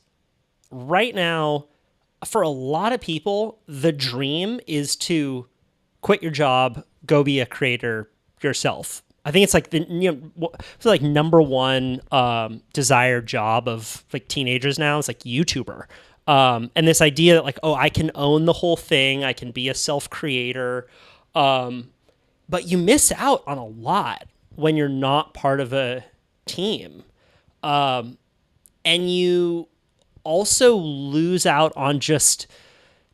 Speaker 5: right now for a lot of people the dream is to quit your job, go be a creator yourself. I think it's like it's like number one desired job of like teenagers now. It's like YouTuber. And this idea that like, oh, I can own the whole thing. I can be a self-creator. But you miss out on a lot when you're not part of a team. And you also lose out on just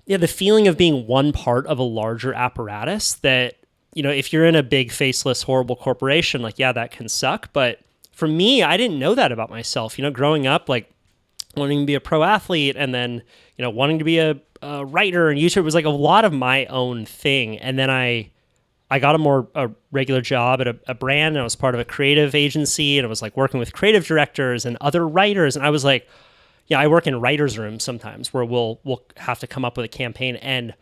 Speaker 5: the feeling of being one part of a larger apparatus that, if you're in a big, faceless, horrible corporation, like, yeah, that can suck. But for me, I didn't know that about myself. Growing up, like, wanting to be a pro athlete and then, wanting to be a writer and YouTuber was like a lot of my own thing. And then I got a regular job at a brand, and I was part of a creative agency, and I was like working with creative directors and other writers. And I was like, I work in writers' rooms sometimes where we'll have to come up with a campaign, and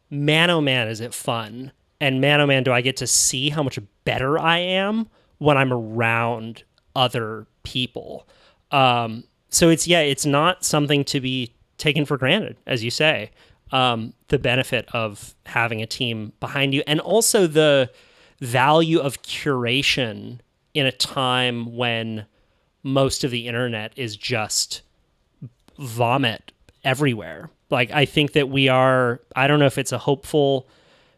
Speaker 5: man, oh man, is it fun. And man, oh man, do I get to see how much better I am when I'm around other people. So it's not something to be taken for granted, as you say. The benefit of having a team behind you, and also the value of curation in a time when most of the internet is just vomit everywhere. Like, I think that I don't know if it's a hopeful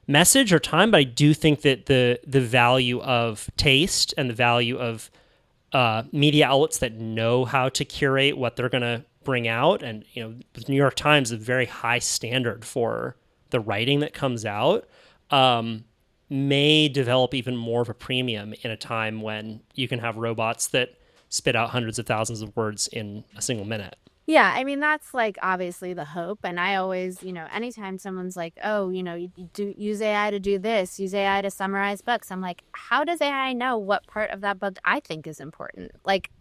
Speaker 5: message or time, but I do think that the value of taste and the value of media outlets that know how to curate what they're going to bring out, and the New York Times is a very high standard for the writing that comes out, may develop even more of a premium in a time when you can have robots that spit out hundreds of thousands of words in a single minute.
Speaker 6: Yeah, I mean, that's like obviously the hope. And I always, anytime someone's like, oh, you use AI to do this, use AI to summarize books, I'm like, how does AI know what part of that book I think is important? Like,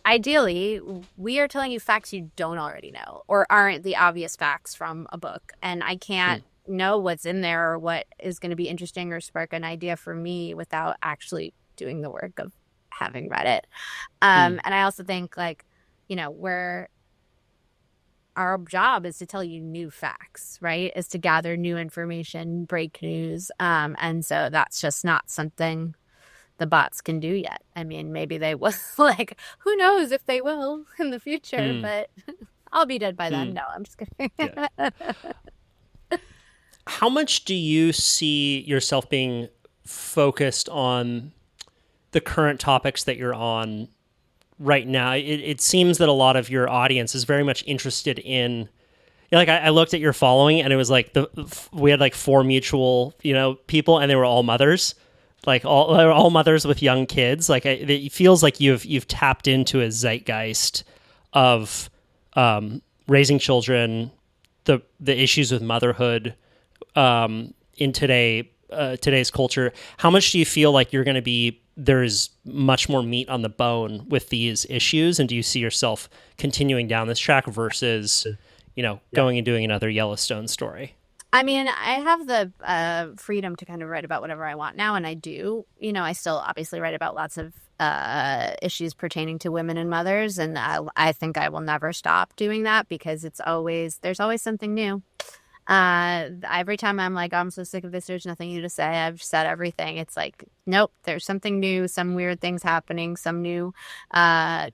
Speaker 6: ideally, we are telling you facts you don't already know or aren't the obvious facts from a book. And I can't know what's in there or what is going to be interesting or spark an idea for me without actually doing the work of having read it. And I also think, like, where our job is to tell you new facts, right? Is to gather new information, break news. And so that's just not something the bots can do yet. I mean, maybe they will, like, who knows if they will in the future, but I'll be dead by then. No, I'm just kidding.
Speaker 5: Yeah. How much do you see yourself being focused on the current topics that you're on right now? It seems that a lot of your audience is very much interested in, like, I looked at your following and it was like we had like 4 mutual, people, and they were all mothers, like they were all mothers with young kids. Like, it feels like you've tapped into a zeitgeist of raising children, the issues with motherhood in today's culture. How much do you feel like there's much more meat on the bone with these issues, and do you see yourself continuing down this track versus, going and doing another Yellowstone story?
Speaker 6: I mean, I have the freedom to kind of write about whatever I want now, and I do. I still obviously write about lots of issues pertaining to women and mothers, and I think I will never stop doing that because there's always something new. Every time I'm like, I'm so sick of this, there's nothing new to say, I've said everything, it's like, nope, there's something new, some weird things happening, some new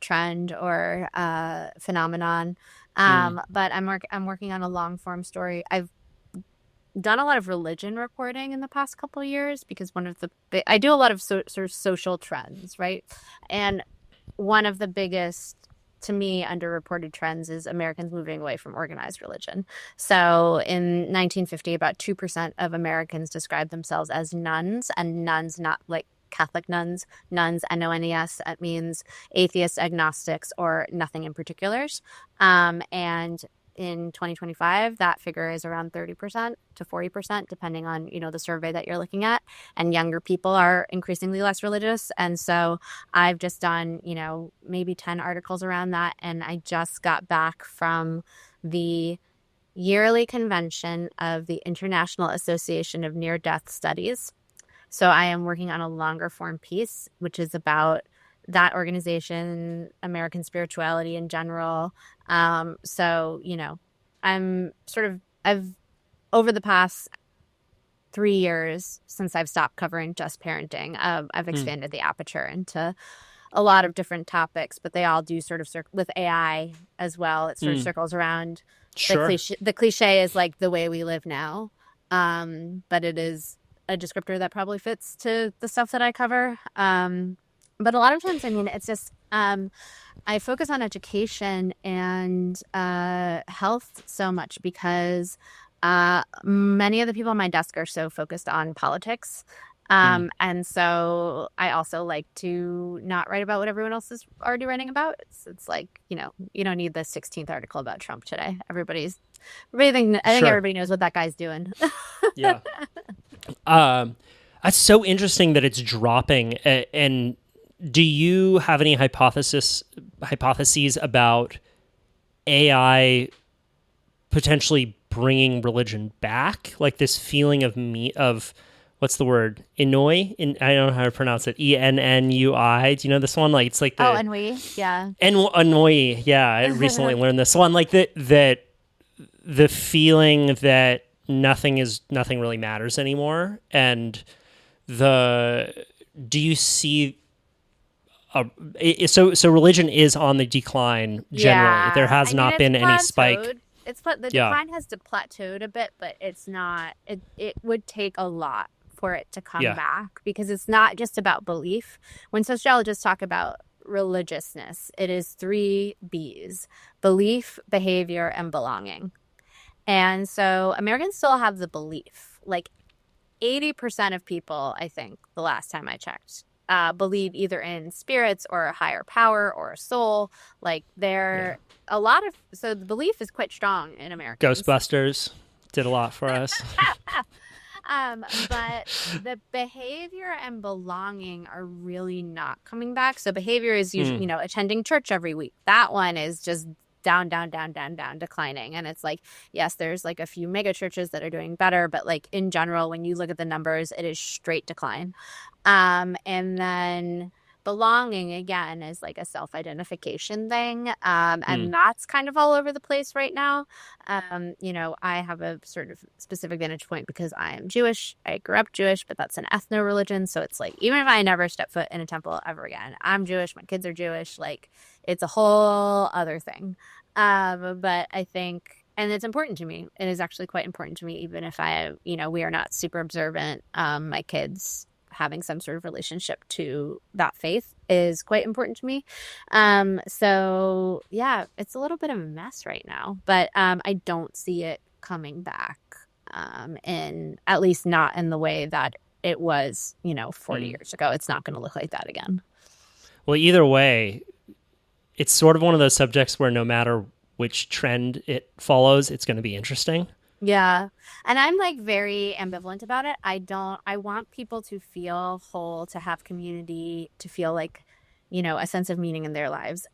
Speaker 6: trend or phenomenon. But I'm working on a long form story. I've done a lot of religion reporting in the past couple of years because I do a lot of sort of social trends, right? And one of the biggest, to me, underreported trends is Americans moving away from organized religion. So in 1950, about 2% of Americans described themselves as nuns, and nuns not like Catholic nuns, N-O-N-E-S. That means atheists, agnostics, or nothing in particulars. And in 2025, that figure is around 30% to 40%, depending on, the survey that you're looking at. And younger people are increasingly less religious. And so I've just done, maybe 10 articles around that. And I just got back from the yearly convention of the International Association of Near-Death Studies. So I am working on a longer form piece, which is about that organization, American spirituality in general. So, I've over the past 3 years since I've stopped covering just parenting, I've expanded the aperture into a lot of different topics, but they all do sort of with AI as well. It sort of circles around.
Speaker 5: Sure.
Speaker 6: The cliche is like the way we live now. But it is a descriptor that probably fits to the stuff that I cover. But a lot of times, I mean, it's just, I focus on education and health so much because many of the people on my desk are so focused on politics. And so I also like to not write about what everyone else is already writing about. It's like, you don't need the 16th article about Trump today. I think everybody knows what that guy's doing.
Speaker 5: Yeah. That's so interesting that it's dropping. And do you have any hypotheses about AI potentially bringing religion back, like this feeling of what's the word? Ennui? I don't know how to pronounce it. Ennui. Do you know this one? Like it's like the
Speaker 6: ennui. Yeah.
Speaker 5: ennui. Yeah, I recently learned this one. Like that the feeling that nothing really matters anymore, and do you see? So religion is on the decline generally.
Speaker 6: Yeah.
Speaker 5: There has
Speaker 6: I mean,
Speaker 5: not
Speaker 6: it's
Speaker 5: been any spike.
Speaker 6: plateaued. The
Speaker 5: Yeah.
Speaker 6: decline has plateaued a bit, but it's not. It would take a lot for it to come
Speaker 5: Yeah.
Speaker 6: back, because it's not just about belief. When sociologists talk about religiousness, it is 3 B's: belief, behavior, and belonging. And so Americans still have the belief. Like 80% of people, I think, the last time I checked, believe either in spirits or a higher power or a soul. Like so the belief is quite strong in America.
Speaker 5: Ghostbusters did a lot for us.
Speaker 6: But the behavior and belonging are really not coming back. So behavior is usually, attending church every week. That one is just down, declining. And it's like, yes, there's like a few mega churches that are doing better, but like in general, when you look at the numbers, it is straight decline. And then belonging, again, is like a self-identification thing. And that's kind of all over the place right now. I have a sort of specific vantage point because I am Jewish. I grew up Jewish, but that's an ethno-religion. So it's like, even if I never step foot in a temple ever again, I'm Jewish, my kids are Jewish, like it's a whole other thing. But I think, and it's important to me. It is actually quite important to me, even if we are not super observant. My kids having some sort of relationship to that faith is quite important to me. So yeah, it's a little bit of a mess right now, but I don't see it coming back, at least not in the way that it was, 40 years ago. It's not going to look like that again.
Speaker 5: Well, either way, it's sort of one of those subjects where no matter which trend it follows, it's going to be interesting.
Speaker 6: Yeah. And I'm like very ambivalent about it. I want people to feel whole, to have community, to feel like, a sense of meaning in their lives.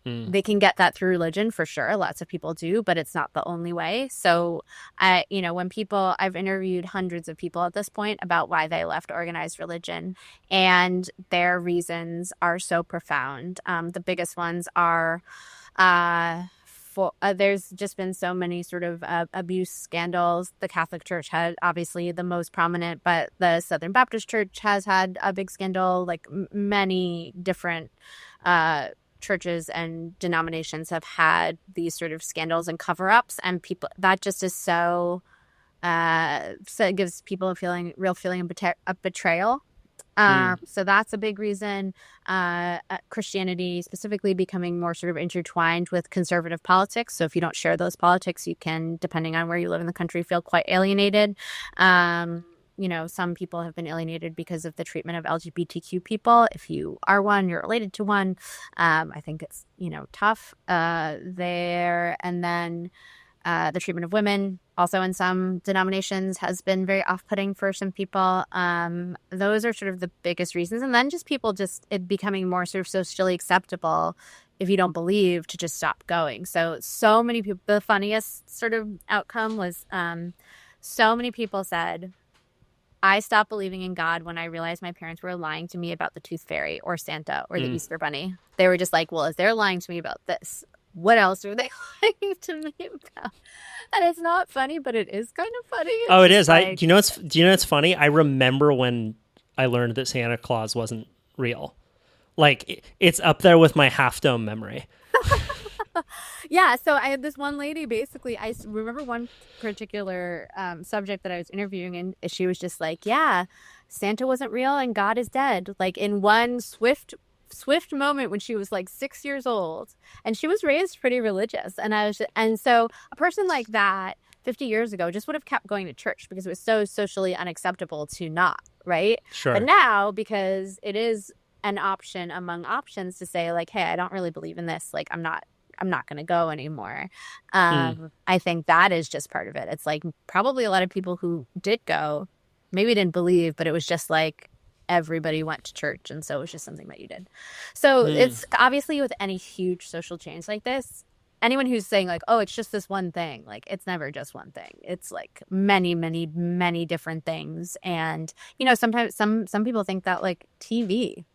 Speaker 6: They can get that through religion for sure. Lots of people do, but it's not the only way. So I've interviewed hundreds of people at this point about why they left organized religion, and their reasons are so profound. The biggest ones are, there's just been so many sort of abuse scandals. The Catholic Church had obviously the most prominent, but the Southern Baptist Church has had a big scandal. Like many different churches and denominations have had these sort of scandals and cover-ups, and people, that just is so it gives people a real feeling of betrayal. So that's a big reason. Christianity specifically becoming more sort of intertwined with conservative politics. So if you don't share those politics, you can, depending on where you live in the country, feel quite alienated. Some people have been alienated because of the treatment of LGBTQ people. If you are one, you're related to one. I think it's, tough there. And then the treatment of women, also in some denominations, has been very off-putting for some people. Those are sort of the biggest reasons. And then just people it becoming more sort of socially acceptable, if you don't believe, to just stop going. So many people, the funniest sort of outcome was so many people said, I stopped believing in God when I realized my parents were lying to me about the Tooth Fairy or Santa or the Easter Bunny. They were just like, well, if they're lying to me about this, what else are they lying to me about? And it's not funny, but it is kind of funny.
Speaker 5: Oh, it is. Do you know it's funny? I remember when I learned that Santa Claus wasn't real. Like it's up there with my Half Dome memory.
Speaker 6: Yeah, so I had this one lady, basically, I remember one particular subject that I was interviewing, and she was just like, yeah, Santa wasn't real and God is dead. Like in one swift moment when she was like 6 years old, and she was raised pretty religious. And so a person like that 50 years ago just would have kept going to church because it was so socially unacceptable to not, right?
Speaker 5: Sure.
Speaker 6: But now, because it is an option among options to say like, hey, I don't really believe in this, like I'm not going to go anymore. I think that is just part of it. It's like probably a lot of people who did go maybe didn't believe, but it was just like everybody went to church, and so it was just something that you did. So it's obviously with any huge social change like this, anyone who's saying like, oh, it's just this one thing, like it's never just one thing. It's like many, many, many different things. And, sometimes some people think that like TV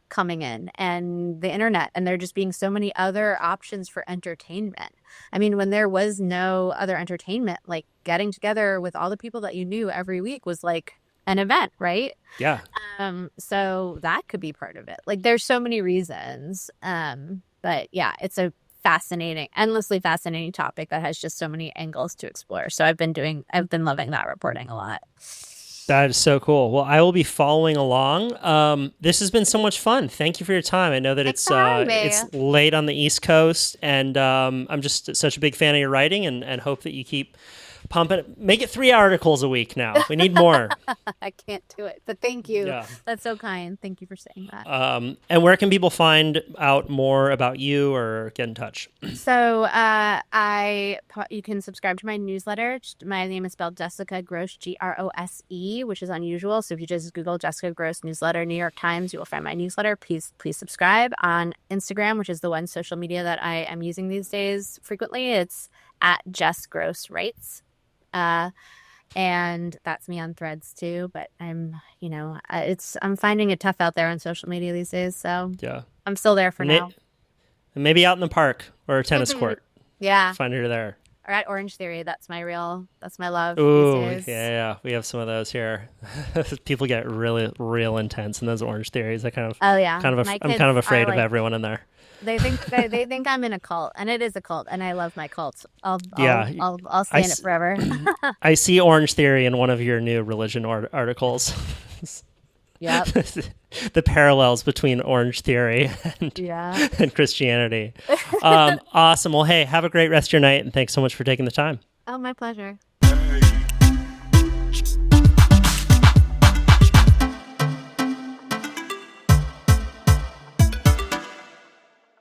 Speaker 6: coming in and the internet and there just being so many other options for entertainment. I mean, when there was no other entertainment, like getting together with all the people that you knew every week was like an event, right?
Speaker 5: Yeah.
Speaker 6: So that could be part of it. Like there's so many reasons. But yeah, it's a endlessly fascinating topic that has just so many angles to explore. So I've been loving that reporting a lot.
Speaker 5: That is so cool. Well, I will be following along. This has been so much fun. Thank you for your time. I know that it's late on the East Coast, and I'm just such a big fan of your writing, and hope that you keep pumping it. Make it 3 articles a week now. We need more.
Speaker 6: I can't do it, but thank you.
Speaker 5: Yeah.
Speaker 6: That's so kind. Thank you for saying that.
Speaker 5: And where can people find out more about you or get in touch?
Speaker 6: So you can subscribe to my newsletter. My name is spelled Jessica Grose, Grose, which is unusual. So if you just Google Jessica Grose newsletter, New York Times, you will find my newsletter. Please subscribe. On Instagram, which is the one social media that I am using these days frequently, it's at Jess Grose Writes. And that's me on Threads too, but I'm finding it tough out there on social media these days. So yeah, I'm still there for now.
Speaker 5: Maybe out in the park or a tennis court.
Speaker 6: Yeah.
Speaker 5: Find her there.
Speaker 6: Or at Orange Theory. That's my love.
Speaker 5: Ooh,
Speaker 6: these days.
Speaker 5: yeah. We have some of those here. People get really, real intense in those Orange Theories. I'm kind of afraid of everyone in there.
Speaker 6: They think I'm in a cult, and it is a cult, and I love my cult. I'll stay in it forever.
Speaker 5: I see Orange Theory in one of your new religion articles.
Speaker 6: Yep.
Speaker 5: The parallels between Orange Theory and Christianity. Awesome. Well, hey, have a great rest of your night, and thanks so much for taking the time.
Speaker 6: Oh, my pleasure.